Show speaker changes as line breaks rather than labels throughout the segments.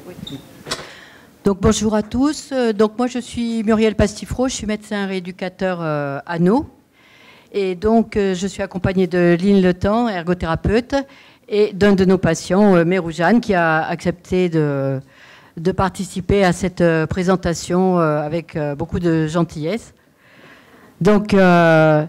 Oui. Donc bonjour à tous. Donc moi je suis Muriel Pastifro, je suis médecin rééducateur à Neau. Et donc je suis accompagnée de Lynn Letemps, ergothérapeute, et d'un de nos patients, Meroujane, qui a accepté de participer à cette présentation avec beaucoup de gentillesse. Donc on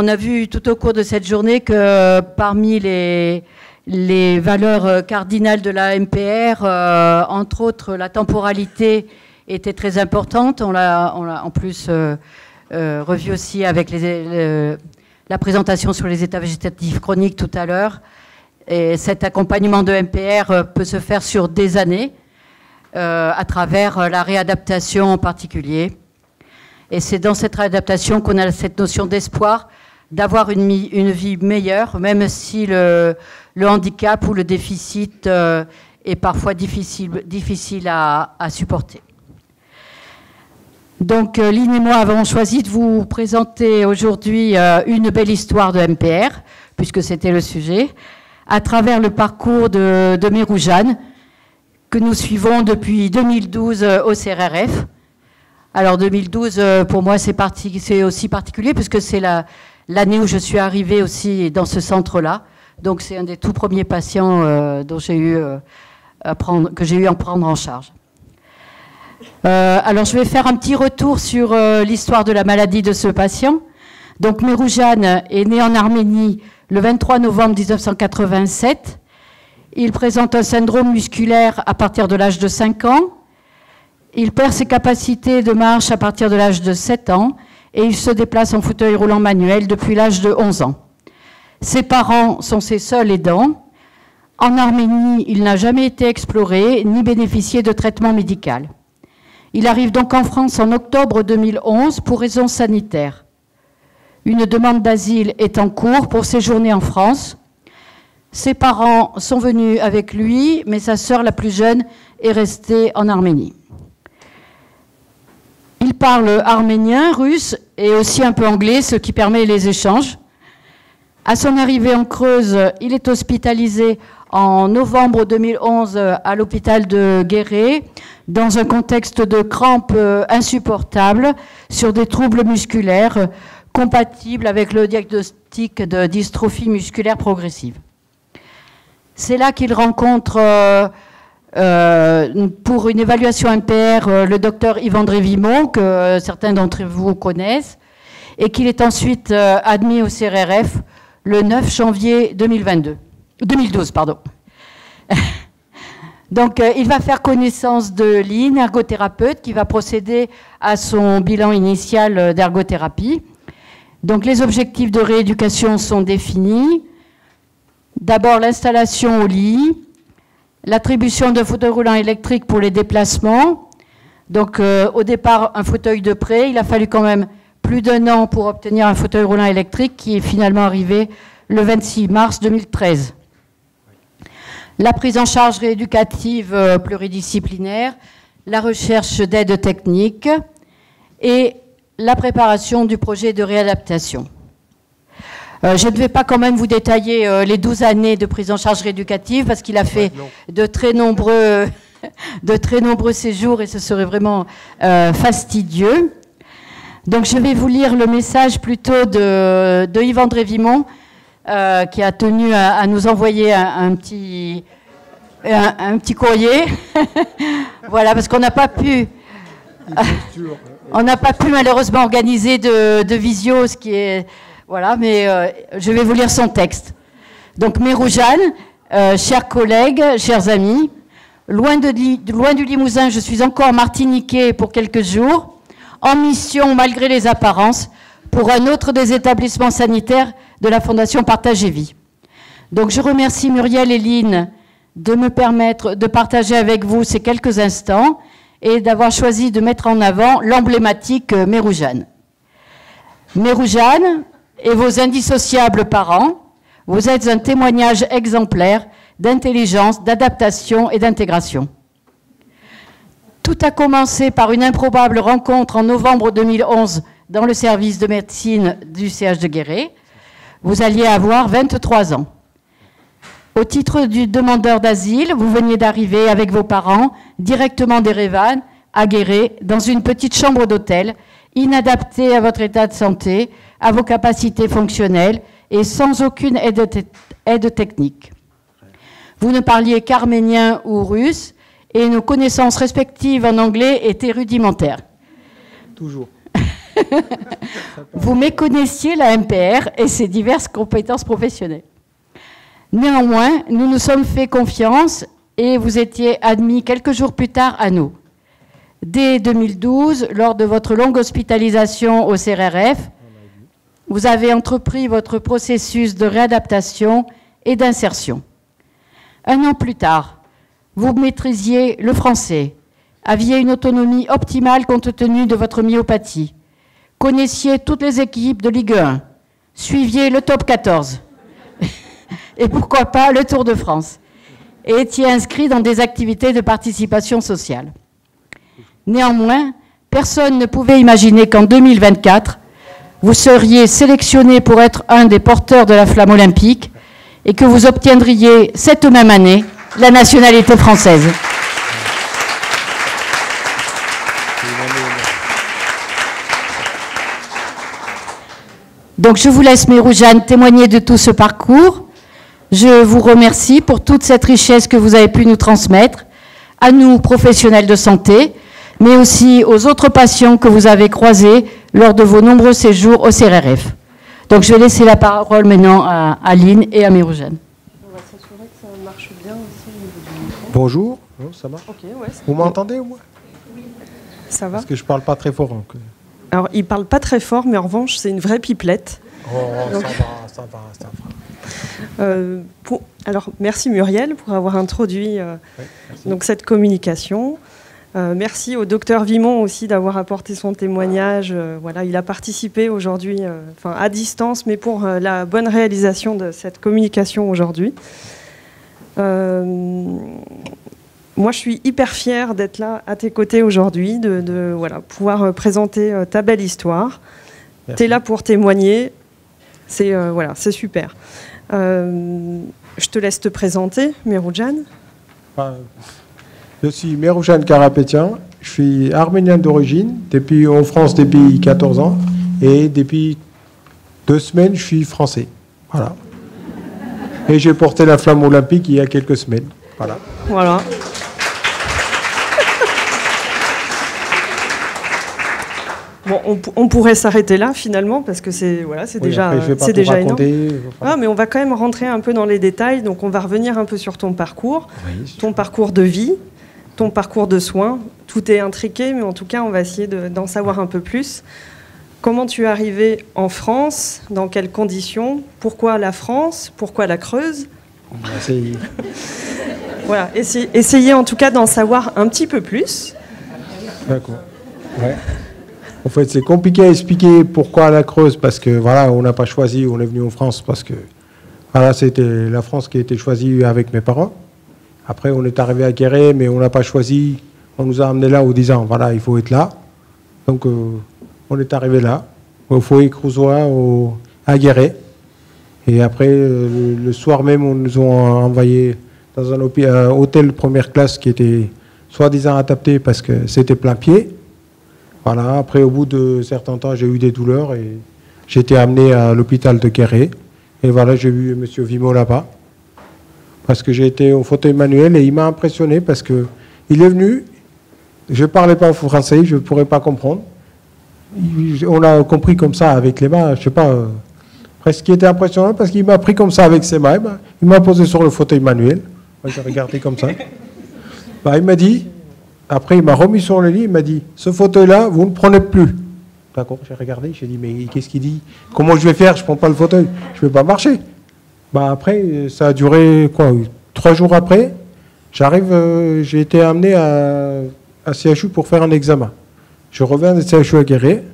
a vu tout au cours de cette journée que parmi les valeurs cardinales de la MPR, entre autres, la temporalité était très importante. On l'a en plus revu aussi avec la présentation sur les états végétatifs chroniques tout à l'heure. Et cet accompagnement de MPR peut se faire sur des années, à travers la réadaptation en particulier. Et c'est dans cette réadaptation qu'on a cette notion d'espoir, d'avoir une vie meilleure, même si le handicap ou le déficit est parfois difficile à supporter. Donc, Lynn et moi avons choisi de vous présenter aujourd'hui une belle histoire de MPR, puisque c'était le sujet, à travers le parcours de Meroujane, que nous suivons depuis 2012 au CRRF. Alors 2012, pour moi, c'est aussi particulier, puisque c'est l'année où je suis arrivée aussi dans ce centre-là. Donc c'est un des tout premiers patients que j'ai eu à prendre en charge. Alors je vais faire un petit retour sur l'histoire de la maladie de ce patient. Donc Meroujane est né en Arménie le 23 novembre 1987. Il présente un syndrome musculaire à partir de l'âge de 5 ans. Il perd ses capacités de marche à partir de l'âge de 7 ans et il se déplace en fauteuil roulant manuel depuis l'âge de 11 ans. Ses parents sont ses seuls aidants. En Arménie, il n'a jamais été exploré ni bénéficié de traitement médical. Il arrive donc en France en octobre 2011 pour raisons sanitaires. Une demande d'asile est en cours pour séjourner en France. Ses parents sont venus avec lui, mais sa sœur la plus jeune est restée en Arménie. Il parle arménien, russe et aussi un peu anglais, ce qui permet les échanges. À son arrivée en Creuse, il est hospitalisé en novembre 2011 à l'hôpital de Guéret, dans un contexte de crampes insupportables sur des troubles musculaires compatibles avec le diagnostic de dystrophie musculaire progressive. C'est là qu'il rencontre, pour une évaluation MPR, le docteur Yves-André Vimont, que certains d'entre vous connaissent, et qu'il est ensuite admis au CRRF le 9 janvier 2012. Donc, il va faire connaissance de Lynn, ergothérapeute, qui va procéder à son bilan initial d'ergothérapie. Donc, les objectifs de rééducation sont définis. D'abord, l'installation au lit, l'attribution d'un fauteuil roulant électrique pour les déplacements. Donc, au départ, un fauteuil de prêt. Il a fallu quand même plus d'1 an pour obtenir un fauteuil roulant électrique qui est finalement arrivé le 26 mars 2013. La prise en charge rééducative pluridisciplinaire, la recherche d'aides techniques et la préparation du projet de réadaptation. Je ne vais pas quand même vous détailler les 12 années de prise en charge rééducative parce qu'il a fait de très nombreux séjours et ce serait vraiment fastidieux. Donc je vais vous lire le message plutôt de Yves-André Vimont qui a tenu à nous envoyer un petit courrier. Voilà, parce qu'on n'a pas pu... on n'a pas pu malheureusement organiser de visio, ce qui est... Voilà, mais je vais vous lire son texte. Donc, Meroujane, chers collègues, chers amis, loin du Limousin, je suis encore martiniquais pour quelques jours, en mission malgré les apparences, pour un autre des établissements sanitaires de la Fondation Partage et Vie. Donc, je remercie Muriel et Lynn de me permettre de partager avec vous ces quelques instants et d'avoir choisi de mettre en avant l'emblématique Meroujane. Meroujane et vos indissociables parents, vous êtes un témoignage exemplaire d'intelligence, d'adaptation et d'intégration. Tout a commencé par une improbable rencontre en novembre 2011 dans le service de médecine du CH de Guéret. Vous alliez avoir 23 ans. Au titre du demandeur d'asile, vous veniez d'arriver avec vos parents directement d'Erevan à Guéret, dans une petite chambre d'hôtel, inadaptée à votre état de santé, à vos capacités fonctionnelles et sans aucune aide technique. Vous ne parliez qu'arménien ou russe et nos connaissances respectives en anglais étaient rudimentaires.
Toujours.
Vous méconnaissiez la MPR et ses diverses compétences professionnelles. Néanmoins, nous nous sommes fait confiance et vous étiez admis quelques jours plus tard à nous. Dès 2012, lors de votre longue hospitalisation au CRRF, vous avez entrepris votre processus de réadaptation et d'insertion. Un an plus tard, vous maîtrisiez le français, aviez une autonomie optimale compte tenu de votre myopathie, connaissiez toutes les équipes de Ligue 1, suiviez le top 14, et pourquoi pas le Tour de France, et étiez inscrit dans des activités de participation sociale. Néanmoins, personne ne pouvait imaginer qu'en 2024, vous seriez sélectionné pour être un des porteurs de la flamme olympique et que vous obtiendriez cette même année la nationalité française. Donc je vous laisse, Mérouane, témoigner de tout ce parcours. Je vous remercie pour toute cette richesse que vous avez pu nous transmettre, à nous, professionnels de santé, mais aussi aux autres patients que vous avez croisés lors de vos nombreux séjours au CRRF. Donc je vais laisser la parole maintenant à Aline et à Mérouane.
On va s'assurer que ça marche bien aussi au niveau du micro.
Bonjour, ça marche?
Okay, ouais,
vous m'entendez au moins?
Oui. Ça va?
Parce que je parle pas très fort. Donc...
Alors, il parle pas très fort, mais en revanche, c'est une vraie pipelette.
Oh, donc... ça va.
Alors, merci Muriel pour avoir introduit donc cette communication. Merci au docteur Vimon aussi d'avoir apporté son témoignage. Voilà, il a participé aujourd'hui, à distance, mais pour la bonne réalisation de cette communication aujourd'hui. Moi, je suis hyper fière d'être là à tes côtés aujourd'hui, de pouvoir présenter ta belle histoire. Tu es là pour témoigner. C'est super. Je te laisse te présenter, Mérouane.
Je suis Mérouane Karapétian, je suis arménien d'origine, en France depuis 14 ans, et depuis 2 semaines, je suis français. Voilà. Et j'ai porté la flamme olympique il y a quelques semaines. Voilà.
Voilà.
Voilà.
Bon, on pourrait s'arrêter là finalement parce que c'est déjà énorme. Ah, mais on va quand même rentrer un peu dans les détails. Donc on va revenir un peu sur ton parcours, ton parcours de vie, ton parcours de soins. Tout est intriqué, mais en tout cas on va essayer d'en savoir un peu plus. Comment tu es arrivé en France? Dans quelles conditions? Pourquoi la France? Pourquoi la Creuse? Voilà, essayez en tout cas d'en savoir un petit peu plus.
D'accord. Ouais. En fait, c'est compliqué à expliquer pourquoi la Creuse, parce que voilà, on n'a pas choisi, on est venu en France parce que voilà, c'était la France qui a été choisie avec mes parents. Après, on est arrivé à Guéret, mais on n'a pas choisi. On nous a amenés là en disant voilà, il faut être là. Donc, on est arrivé là, au foyer Crousois, à Guéret. Et après, le soir même, on nous a envoyé dans un hôtel première classe qui était soi-disant adapté parce que c'était plein pied. Voilà, après, au bout de certains temps, j'ai eu des douleurs et j'ai été amené à l'hôpital de Guéret. Et voilà, j'ai vu M. Vimon là-bas. Parce que j'ai été au fauteuil manuel et il m'a impressionné parce qu'il est venu. Je ne parlais pas français, je ne pourrais pas comprendre. On a compris comme ça avec les mains, je ne sais pas. Ce qui était impressionnant parce qu'il m'a pris comme ça avec ses mains. Il m'a posé sur le fauteuil manuel. Moi, j'ai regardé comme ça. Il m'a dit... Après, il m'a remis sur le lit, il m'a dit « Ce fauteuil-là, vous ne prenez plus. » D'accord, j'ai regardé, j'ai dit « Mais qu'est-ce qu'il dit? Comment je vais faire? Je ne prends pas le fauteuil. Je ne vais pas marcher. » Après, ça a duré, 3 jours après, j'ai été amené à CHU pour faire un examen. Je reviens de CHU à Guéret.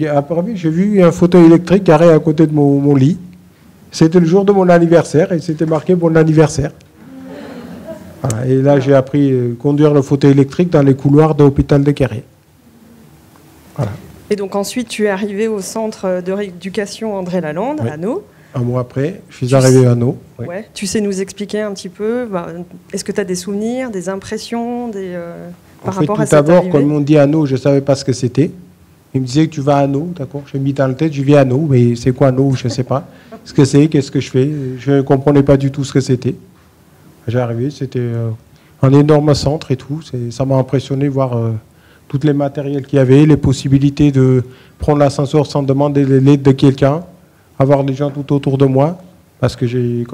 Après, j'ai vu un fauteuil électrique garé à côté de mon lit. C'était le jour de mon anniversaire et c'était marqué « Bon anniversaire ». Voilà, et là, j'ai appris à conduire le fauteuil électrique dans les couloirs de l'hôpital de Guéret. Voilà.
Et donc ensuite, tu es arrivé au centre de rééducation André Lalande, à Hanau.
Un mois après, je suis arrivé à Hanau.
Oui. Ouais. Tu sais nous expliquer un petit peu, est-ce que tu as des souvenirs, des impressions par rapport à cette arrivée?
Tout d'abord, quand ils m'ont dit Hanau, je ne savais pas ce que c'était. Ils me disaient que tu vas à Hanau, d'accord. J'ai mis dans la tête, je vais à Hanau, mais c'est quoi Hanau? Je ne sais pas ce que c'est, qu'est-ce que je fais. Je ne comprenais pas du tout ce que c'était. J'ai arrivé, c'était un énorme centre et tout. Ça m'a impressionné voir tous les matériels qu'il y avait, les possibilités de prendre l'ascenseur sans demander l'aide de quelqu'un, avoir des gens tout autour de moi, parce que j'ai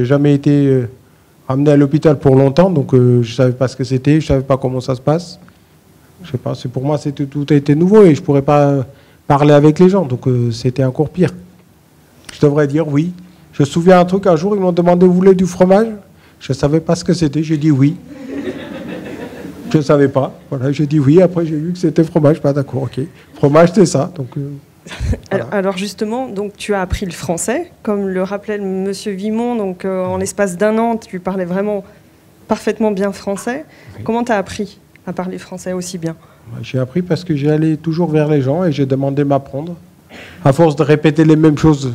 jamais été amené à l'hôpital pour longtemps, donc je ne savais pas ce que c'était, je ne savais pas comment ça se passe. Je sais pas, pour moi tout a été nouveau et je ne pourrais pas parler avec les gens, donc c'était encore pire. Je devrais dire oui. Je me souviens un truc, un jour ils m'ont demandé vous voulez du fromage? Je ne savais pas ce que c'était, j'ai dit oui. Je ne savais pas, voilà, j'ai dit oui, après j'ai vu que c'était fromage, pas d'accord, ok. Fromage c'est ça, donc...
Voilà. Alors justement, donc, tu as appris le français, comme le rappelait M. Vimont, donc en l'espace d'1 an, tu parlais vraiment parfaitement bien français. Oui. Comment tu as appris à parler français aussi bien?
J'ai appris parce que j'ai allé toujours vers les gens et j'ai demandé m'apprendre. À force de répéter les mêmes choses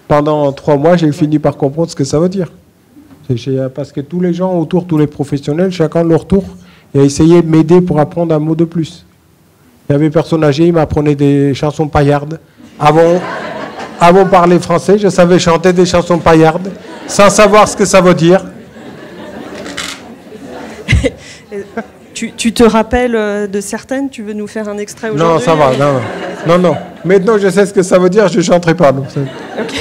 pendant 3 mois, j'ai fini par comprendre ce que ça veut dire. Parce que tous les gens autour, tous les professionnels, chacun de leur tour, a essayé de m'aider pour apprendre un mot de plus. Il y avait des personnes âgées, ils m'apprenaient des chansons paillardes. Avant de parler français, je savais chanter des chansons paillardes, sans savoir ce que ça veut dire.
Tu te rappelles de certaines? Tu veux nous faire un extrait aujourd'hui?
Non, ça va, non. Maintenant, je sais ce que ça veut dire, je ne chanterai pas. Donc okay.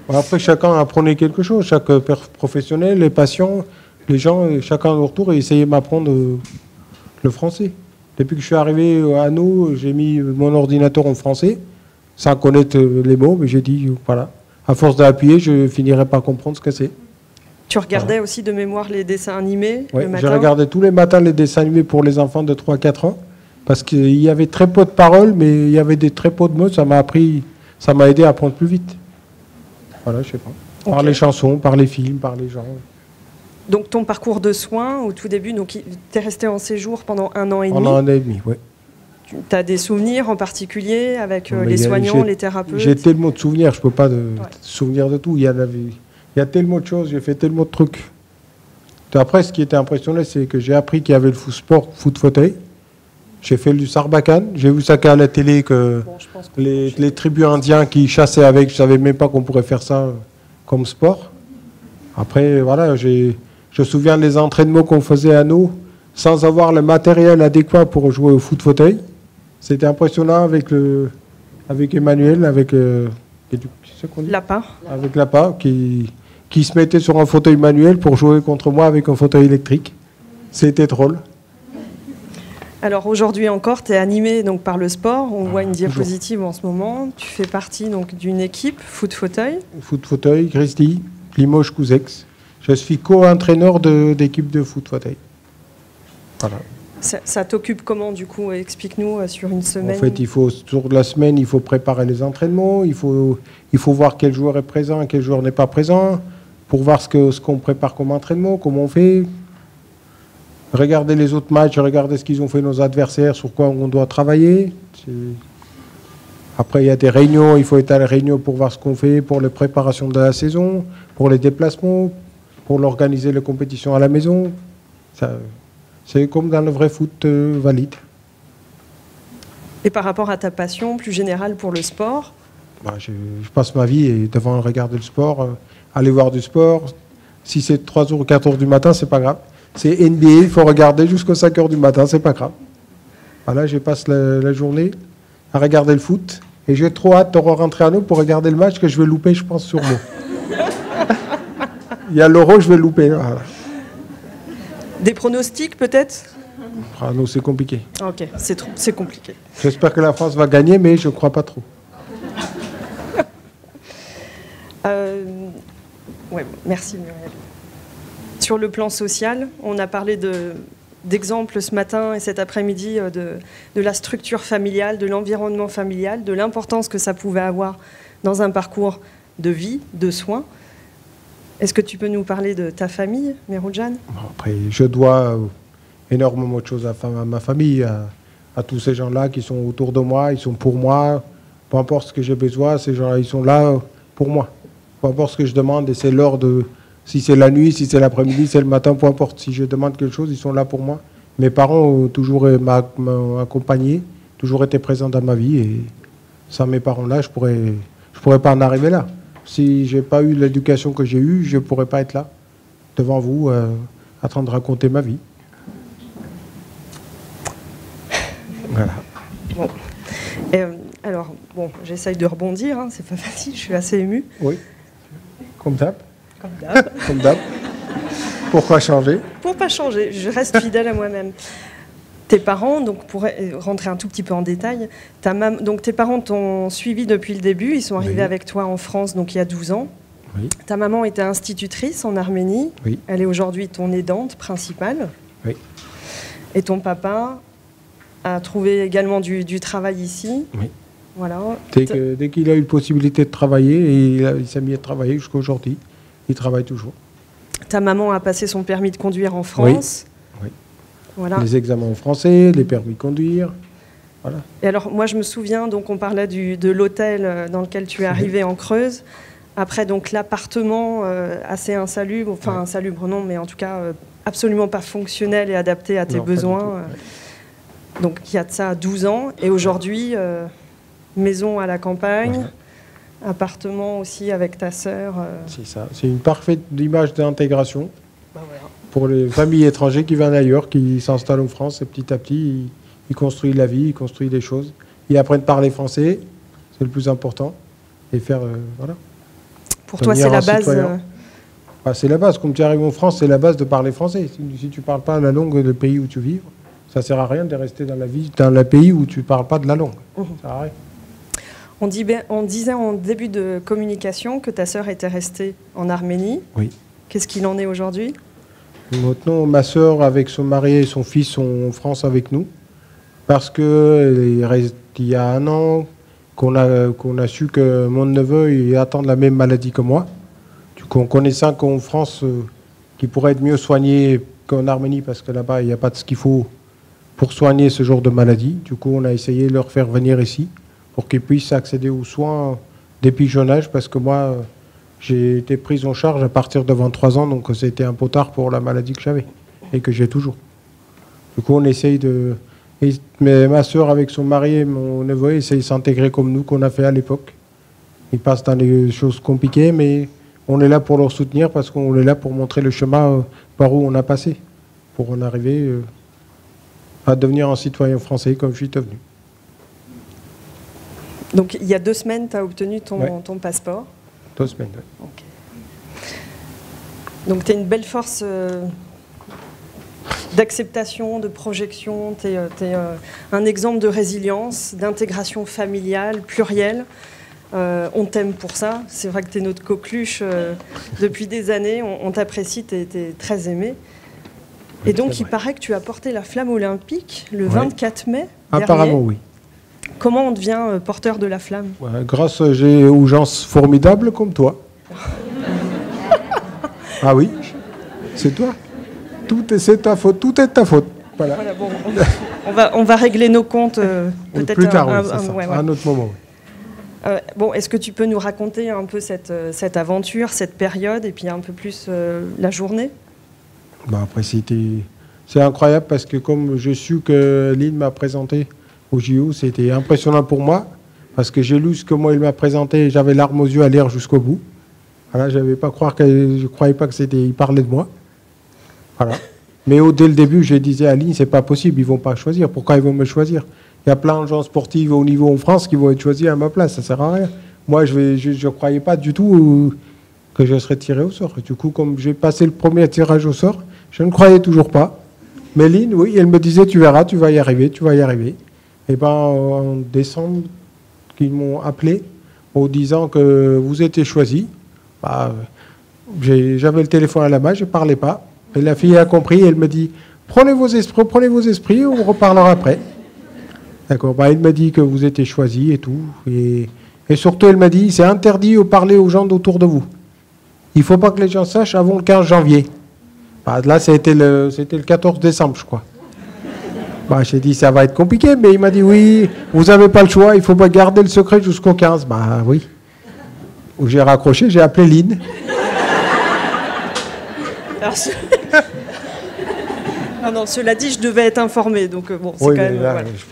Après, chacun apprenait quelque chose. Chaque professionnel, les patients, les gens, chacun à leur tour, essayaient de m'apprendre le français. Depuis que je suis arrivé à Hanau, j'ai mis mon ordinateur en français, sans connaître les mots, mais j'ai dit, voilà, à force d'appuyer, je finirai par comprendre ce que c'est.
Tu regardais aussi de mémoire les dessins animés le matin?
Je regardais tous les matins les dessins animés pour les enfants de 3-4 ans, parce qu'il y avait très peu de paroles, mais il y avait très peu de mots, ça m'a aidé à apprendre plus vite. Voilà, je sais pas. Okay. Par les chansons, par les films, par les gens.
Donc ton parcours de soins, au tout début, tu es resté en séjour pendant 1 an et demi.
Pendant 1 an et demi, oui.
Tu as des souvenirs en particulier avec les soignants, les thérapeutes?
J'ai tellement de souvenirs, je ne peux pas souvenir de tout. Il y a tellement de choses, j'ai fait tellement de trucs. Après, ce qui était impressionnant, c'est que j'ai appris qu'il y avait le foot fauteuil. J'ai fait du Sarbacane. J'ai vu ça qu'à la télé, que les tribus indiens qui chassaient avec, je ne savais même pas qu'on pourrait faire ça comme sport. Après, voilà, je me souviens des entraînements qu'on faisait à nous, sans avoir le matériel adéquat pour jouer au foot fauteuil. C'était impressionnant avec Emmanuel, avec
Lapin.
Avec Lapin, qui se mettait sur un fauteuil manuel pour jouer contre moi avec un fauteuil électrique. C'était drôle.
Alors aujourd'hui encore, tu es animé donc, par le sport. On voit une diapositive en ce moment. Tu fais partie d'une équipe foot fauteuil.
Foot fauteuil, Grizzly, Limoges Couzex. Je suis co-entraîneur d'équipe de foot fauteuil. Voilà.
Ça t'occupe comment du coup? Explique-nous sur une semaine.
En fait, sur la semaine, il faut préparer les entraînements, il faut voir quel joueur est présent et quel joueur n'est pas présent, pour voir ce qu'on prépare comme entraînement, comment on fait. Regarder les autres matchs, regarder ce qu'ils ont fait nos adversaires, sur quoi on doit travailler. Après, il y a des réunions, il faut être à la réunion pour voir ce qu'on fait pour les préparations de la saison, pour les déplacements, pour organiser les compétitions à la maison. C'est comme dans le vrai foot valide.
Et par rapport à ta passion plus générale pour le sport?
Je passe ma vie devant regarder le sport, aller voir du sport. Si c'est 3h ou 4h du matin, c'est pas grave. C'est NBA, il faut regarder jusqu'à 5h du matin, c'est pas grave. Voilà, je passe la journée à regarder le foot et j'ai trop hâte de rentrer à nous pour regarder le match que je vais louper, je pense, sur moi. Il y a l'Euro, je vais louper. Voilà.
Des pronostics peut-être?
Non, c'est compliqué.
Ok, c'est compliqué.
J'espère que la France va gagner, mais je ne crois pas trop.
Ouais, merci Muriel. Sur le plan social, on a parlé d'exemples ce matin et cet après-midi de la structure familiale, de l'environnement familial, de l'importance que ça pouvait avoir dans un parcours de vie, de soins. Est-ce que tu peux nous parler de ta famille, Meroujan?
Après, je dois énormément de choses à ma famille, à tous ces gens-là qui sont autour de moi, ils sont pour moi. Peu importe ce que j'ai besoin, ces gens-là, ils sont là. pour moi. Peu importe ce que je demande, et c'est l'heure de... Si c'est la nuit, si c'est l'après-midi, c'est le matin, peu importe. Si je demande quelque chose, ils sont là pour moi. Mes parents ont toujours m'ont accompagné, toujours été présents dans ma vie. Et sans mes parents-là, je pourrais pas en arriver là. Si je n'ai pas eu l'éducation que j'ai eue, je ne pourrais pas être là, devant vous, en train de raconter ma vie. Voilà.
Bon. Alors, bon, j'essaye de rebondir, hein, c'est pas facile, je suis assez émue.
Oui, comme d'hab.
Comme d'hab.
Comme d'hab. Pourquoi changer?
Pour pas changer, je reste fidèle à moi-même. Tes parents, donc pour rentrer un tout petit peu en détail, donc tes parents t'ont suivi depuis le début, ils sont arrivés avec toi en France donc il y a 12 ans.
Oui.
Ta maman était institutrice en Arménie,
oui.
Elle est aujourd'hui ton aidante principale.
Oui.
Et ton papa a trouvé également du travail ici.
Oui.
Voilà.
Dès qu'il a eu la possibilité de travailler, et il s'est mis à travailler jusqu'à aujourd'hui, il travaille toujours.
Ta maman a passé son permis de conduire en France.
Oui.
Voilà.
Les examens en français, les permis de conduire. Voilà.
Et alors, moi, je me souviens, donc, on parlait de l'hôtel dans lequel tu es arrivé en Creuse. Après, donc, l'appartement assez insalubre, enfin, insalubre, non, mais en tout cas, absolument pas fonctionnel et adapté à tes besoins. Donc, il y a de ça 12 ans. Et aujourd'hui, maison à la campagne, appartement aussi avec ta sœur.
C'est ça. C'est une parfaite image d'intégration.
Ben voilà.
Pour les familles étrangères qui viennent ailleurs, qui s'installent en France, et petit à petit, ils construisent la vie, ils construisent des choses. Ils apprennent à parler français, c'est le plus important. Et faire, voilà.
Pour toi, c'est la base
c'est la base. Comme tu arrives en France, c'est la base de parler français. Si tu ne parles pas la langue du pays où tu vis, ça ne sert à rien de rester dans le pays où tu ne parles pas de la langue. Ça sert à rien.
On disait en début de communication que ta sœur était restée en Arménie.
Oui.
Qu'est-ce qu'il en est aujourd'hui ?
Maintenant, ma sœur, avec son mari et son fils, sont en France avec nous. Parce qu'il y a 1 an qu'on a su que mon neveu il attend la même maladie que moi. Du coup, on connaissait qu'en France, qui pourrait être mieux soigné qu'en Arménie, parce que là-bas, il n'y a pas de ce qu'il faut pour soigner ce genre de maladie. Du coup, on a essayé de leur faire venir ici pour qu'ils puissent accéder aux soins depuis jeune âge, parce que moi, j'ai été prise en charge à partir de 23 ans, donc c'était un peu tard pour la maladie que j'avais et que j'ai toujours. Du coup, on essaye de... Mais ma soeur, avec son mari et mon neveu, essayent de s'intégrer comme nous, qu'on a fait à l'époque. Ils passent dans des choses compliquées, mais on est là pour leur soutenir, parce qu'on est là pour montrer le chemin par où on a passé, pour en arriver à devenir un citoyen français comme je suis devenu.
Donc, il y a 2 semaines, tu as obtenu ton passeport.
2 semaines, oui.
Okay. Donc, tu es une belle force d'acceptation, de projection. Tu es un exemple de résilience, d'intégration familiale, plurielle. On t'aime pour ça. C'est vrai que tu es notre coqueluche depuis des années. On t'apprécie, tu es très aimé. Et donc, il paraît que tu as porté la flamme olympique le 24 mai dernier.
Apparemment, oui.
Comment on devient porteur de la flamme?
Grâce aux gens formidables comme toi. Ah oui, c'est toi. C'est ta faute, tout est ta faute. Voilà.
Voilà, bon, on va régler nos comptes peut-être
plus tard, à un autre moment.
Bon, est-ce que tu peux nous raconter un peu cette aventure, cette période, et puis un peu plus la journée?
Après, c'est incroyable, parce que comme je su que Lynn m'a présenté au JO, c'était impressionnant pour moi, parce que j'ai lu ce que moi il m'a présenté, et j'avais larmes aux yeux à lire jusqu'au bout. Voilà, je croyais pas que il parlait de moi. Voilà. Mais dès le début, je disais à Lynn, c'est pas possible, ils vont pas choisir. Pourquoi ils vont me choisir? Il y a plein de gens sportifs au niveau en France qui vont être choisis à ma place, ça sert à rien. Moi, je croyais pas du tout que je serais tiré au sort. Du coup, comme j'ai passé le premier tirage au sort, je ne croyais toujours pas. Mais Lynn, oui, elle me disait, tu verras, tu vas y arriver, tu vas y arriver. Et en décembre, ils m'ont appelé en disant que vous étiez choisi. J'avais le téléphone à la main, je ne parlais pas. Et la fille a compris, elle me dit, prenez vos esprits, on reparlera après. D'accord, elle m'a dit que vous étiez choisi et tout. Et surtout, elle m'a dit, c'est interdit de parler aux gens autour de vous. Il ne faut pas que les gens sachent avant le 15 janvier. Là, c'était le 14 décembre, je crois. J'ai dit, ça va être compliqué, mais il m'a dit, oui, vous n'avez pas le choix, il faut pas garder le secret jusqu'au 15. Oui. où j'ai raccroché, j'ai appelé Lynn.
Non, cela dit, je devais être informée, donc bon, c'est
oui,
quand même...
Là,
voilà.
Je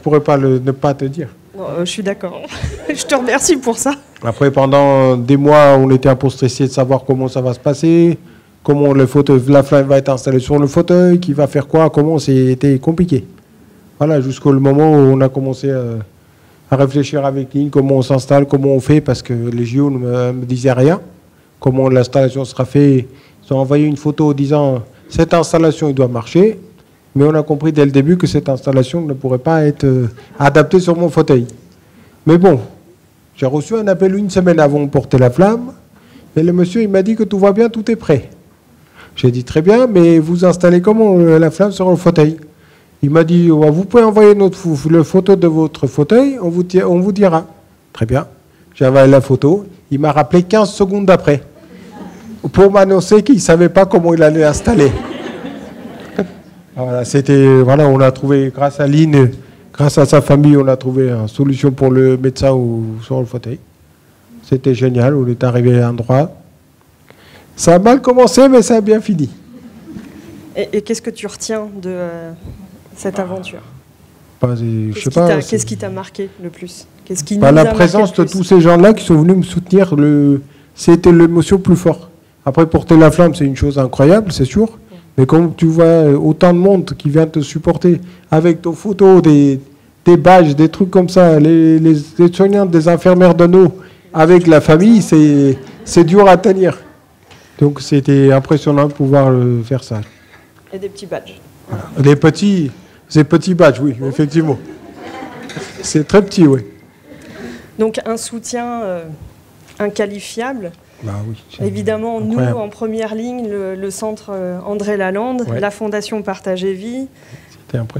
pourrais pas ne pas te dire.
Non, je suis d'accord. Je te remercie pour ça.
Après, pendant des mois, on était un peu stressé de savoir comment ça va se passer, comment le fauteuil, la flamme va être installée sur le fauteuil, qui va faire quoi, comment c'était compliqué. Voilà, jusqu'au moment où on a commencé à réfléchir avec Lynn, comment on s'installe, comment on fait, parce que les JO ne me disaient rien, comment l'installation sera faite. Ils ont envoyé une photo disant cette installation il doit marcher, mais on a compris dès le début que cette installation ne pourrait pas être adaptée sur mon fauteuil. Mais bon, j'ai reçu un appel une semaine avant de porter la flamme, et le monsieur il m'a dit que tout va bien, tout est prêt. J'ai dit très bien, mais vous installez comment la flamme sur le fauteuil? Il m'a dit vous pouvez envoyer le photo de votre fauteuil, on vous dira. Très bien, j'ai envoyé la photo, il m'a rappelé 15 secondes après, pour m'annoncer qu'il ne savait pas comment il allait l'installer. Voilà, voilà, on a trouvé, grâce à Lynn, grâce à sa famille, on a trouvé une solution pour le médecin sur le fauteuil. C'était génial, on est arrivé à l'endroit. Ça a mal commencé, mais ça a bien fini.
Et qu'est-ce que tu retiens de cette aventure?
Qu'est-ce
qui t'a marqué le plus?
La présence de tous ces gens-là qui sont venus me soutenir, c'était l'émotion plus forte. Après, porter la flamme, c'est une chose incroyable, c'est sûr. Mais quand tu vois autant de monde qui vient te supporter avec tes photos, des badges, des trucs comme ça, les soignantes, des infirmières de nous, avec la famille, c'est dur à tenir. Donc c'était impressionnant de pouvoir faire ça.
Et des petits badges.
Voilà. Ces petits badges, oui, effectivement. C'est très petit, oui.
Donc un soutien inqualifiable.
Bah oui,
évidemment, incroyable. Nous, en première ligne, le centre André Lalande, la Fondation Partage et Vie,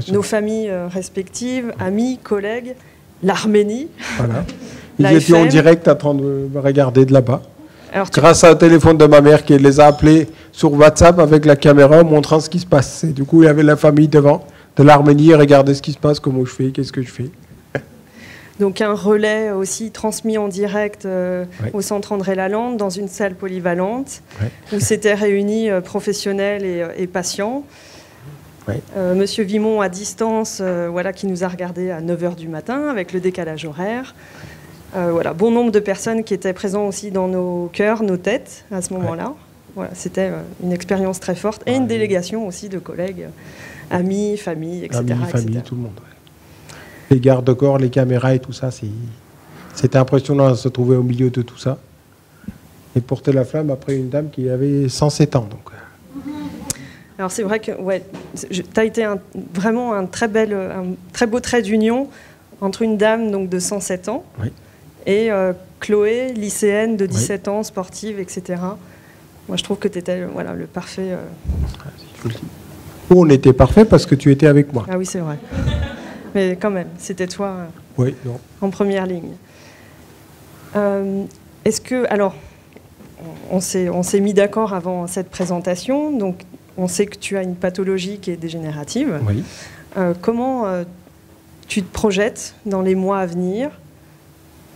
nos familles respectives, amis, collègues, l'Arménie.
Voilà. Ils étaient en direct en train de me regarder de là-bas. Grâce au téléphone de ma mère qui les a appelés sur WhatsApp avec la caméra montrant ce qui se passe. Et du coup, il y avait la famille devant, de l'Arménie, regardez ce qui se passe, comment je fais, qu'est-ce que je fais.
Donc un relais aussi transmis en direct au centre André Lalande dans une salle polyvalente où s'étaient réunis professionnels et patients. Monsieur Vimon à distance, qui nous a regardés à 9h du matin avec le décalage horaire. Bon nombre de personnes qui étaient présentes aussi dans nos cœurs, nos têtes à ce moment-là. Voilà, c'était une expérience très forte et une délégation aussi de collègues, amis, familles, etc.
Amis, famille, tout le monde. Les gardes-corps, les caméras et tout ça, c'était impressionnant de se trouver au milieu de tout ça. Et porter la flamme après une dame qui avait 107 ans. Donc.
Alors c'est vrai que tu as été vraiment un très beau trait d'union entre une dame donc, de 107 ans et Chloé, lycéenne de 17 ans, sportive, etc. Moi je trouve que tu étais le parfait...
On était parfait parce que tu étais avec moi.
Ah oui, c'est vrai. Mais quand même, c'était toi en première ligne. Est-ce que... Alors, on s'est mis d'accord avant cette présentation, donc on sait que tu as une pathologie qui est dégénérative.
Oui.
Comment tu te projettes dans les mois à venir?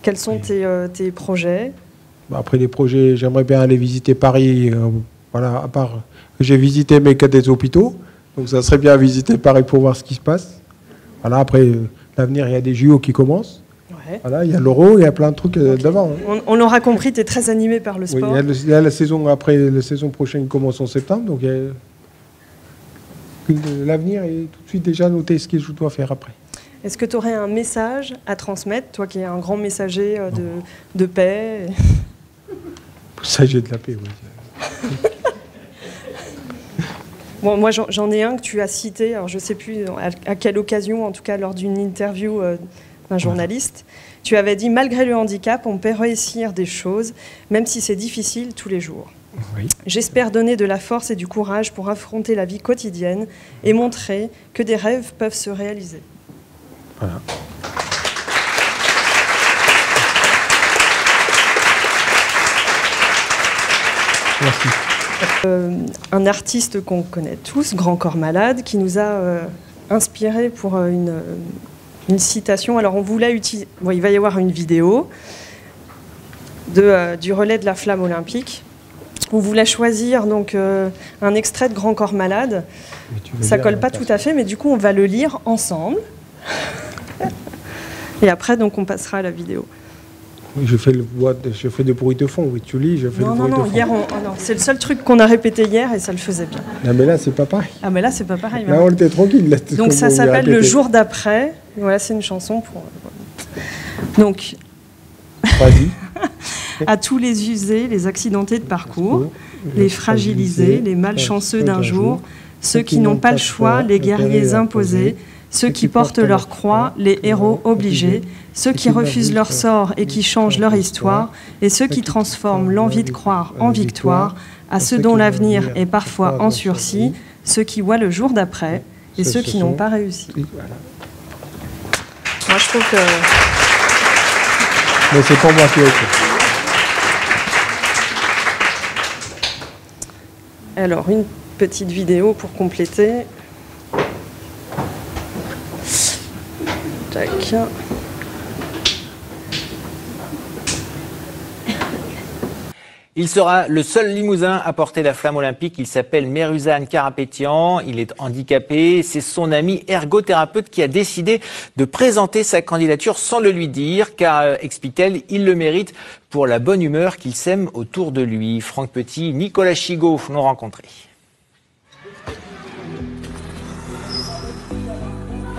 Quels sont tes projets?
Après les projets, j'aimerais bien aller visiter Paris. À part que j'ai visité mais que des hôpitaux. Donc ça serait bien visiter Paris pour voir ce qui se passe. Voilà, après, l'avenir, il y a des JO qui commencent. Voilà, il y a l'Euro, il y a plein de trucs devant.
On l'aura compris, tu es très animé par le sport.
Oui, il y a la saison après, la saison prochaine commence en septembre. Donc l'avenir est tout de suite déjà noté ce que je dois faire après.
Est-ce que tu aurais un message à transmettre, toi qui es un grand messager de paix?
Messager de la paix, oui.
Bon, moi, j'en ai un que tu as cité, alors je ne sais plus à quelle occasion, en tout cas lors d'une interview d'un journaliste. Tu avais dit « Malgré le handicap, on peut réussir des choses, même si c'est difficile tous les jours.
Oui.
J'espère donner de la force et du courage pour affronter la vie quotidienne et montrer que des rêves peuvent se réaliser. »
Voilà. Merci.
Un artiste qu'on connaît tous, Grand Corps Malade, qui nous a inspiré pour une citation. Alors on voulait utiliser... Bon, il va y avoir une vidéo. du relais de la flamme olympique. On voulait choisir donc un extrait de Grand corps malade. Ça colle pas tout à fait, mais du coup on va le lire ensemble. Et après donc on passera à la vidéo.
Oui, je fais des bruits de fond. Oui, tu lis, je fais des bruits de fond.
Hier, c'est le seul truc qu'on a répété hier et ça le faisait bien.
Non, mais là c'est pas pareil.
Ah mais là c'est pas pareil.
Là on était tranquille. Là,
donc ça s'appelle Le jour d'après. Voilà, c'est une chanson pour. Donc.
Vas-y.
À tous les usés, les accidentés de parcours, les fragilisés, les malchanceux d'un jour, ceux qui n'ont pas le choix, les guerriers imposés, ceux qui portent leur croix, les héros obligés, ceux qui refusent leur sort et qui changent leur histoire, et ceux qui transforment l'envie de croire en victoire, à ceux dont l'avenir est parfois en sursis, ceux qui voient le jour d'après, et ceux qui n'ont pas réussi. Moi, je trouve que...
Mais c'est pas moi qui ai écrit.
Alors, une petite vidéo pour compléter. Tac.
Il sera le seul Limousin à porter la flamme olympique. Il s'appelle Meruzan Karapetian. Il est handicapé. C'est son ami ergothérapeute qui a décidé de présenter sa candidature sans le lui dire, car, explique-t-elle, il le mérite pour la bonne humeur qu'il sème autour de lui. Franck Petit, Nicolas Chigot l'ont rencontré.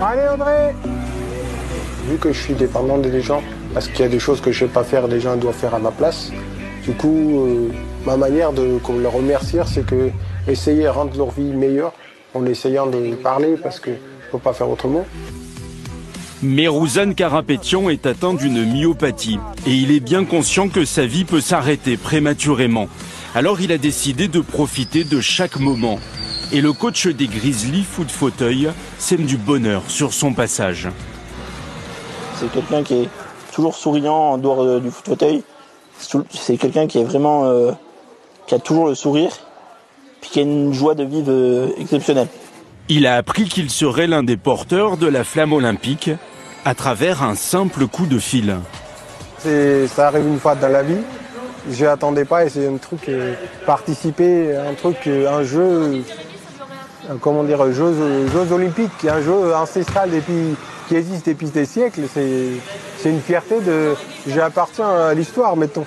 Allez André! Vu que je suis dépendant des gens, parce qu'il y a des choses que je ne sais pas faire, les gens doivent faire à ma place. Du coup, ma manière de leur remercier, c'est que essayer de rendre leur vie meilleure en essayant de parler, parce qu'il ne faut pas faire autrement.
Meruzan Karapetian est atteint d'une myopathie et il est bien conscient que sa vie peut s'arrêter prématurément. Alors il a décidé de profiter de chaque moment. Et le coach des Grizzlies Foot Fauteuil sème du bonheur sur son passage.
C'est quelqu'un qui est toujours souriant en dehors du foot fauteuil. C'est quelqu'un qui est vraiment qui a toujours le sourire, puis qui a une joie de vivre exceptionnelle.
Il a appris qu'il serait l'un des porteurs de la flamme olympique à travers un simple coup de fil.
Ça arrive une fois dans la vie. Je n'attendais pas et c'est un truc participer, un jeu, comment dire, jeux olympiques, un jeu ancestral qui existe depuis des siècles. C'est une fierté j'appartiens à l'histoire, mettons.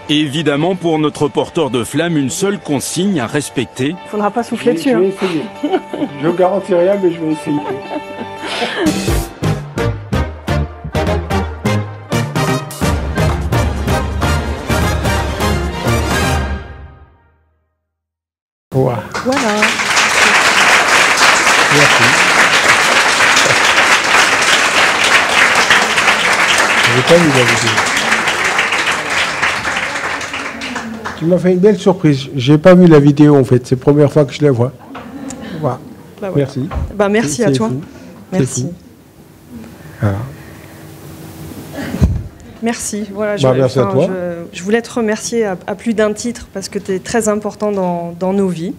Et évidemment, pour notre porteur de flamme, une seule consigne à respecter.
Il ne faudra pas souffler dessus.
Je vais essayer. Je ne garantis rien, mais je vais essayer. Voilà. Merci. Je n'ai pas vu la vidéo. Tu m'as fait une belle surprise. J'ai pas vu la vidéo en fait. C'est la première fois que je la vois. Voilà.
Bah ouais.
Merci.
Bah merci à toi.
Fou.
Merci.
Voilà.
Merci. Voilà,
merci à toi.
Je voulais te remercier à plus d'un titre parce que tu es très important dans nos vies.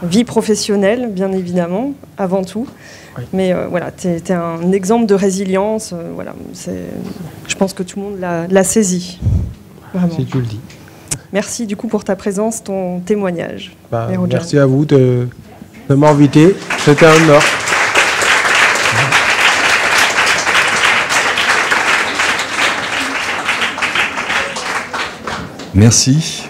Vie professionnelle, bien évidemment, avant tout. Oui. Mais voilà, tu es un exemple de résilience. Voilà, je pense que tout le monde l'a saisi. Vraiment.
Si tu le dis.
Merci du coup pour ta présence, ton témoignage.
Merci à vous de m'inviter. C'était un honneur.
Merci.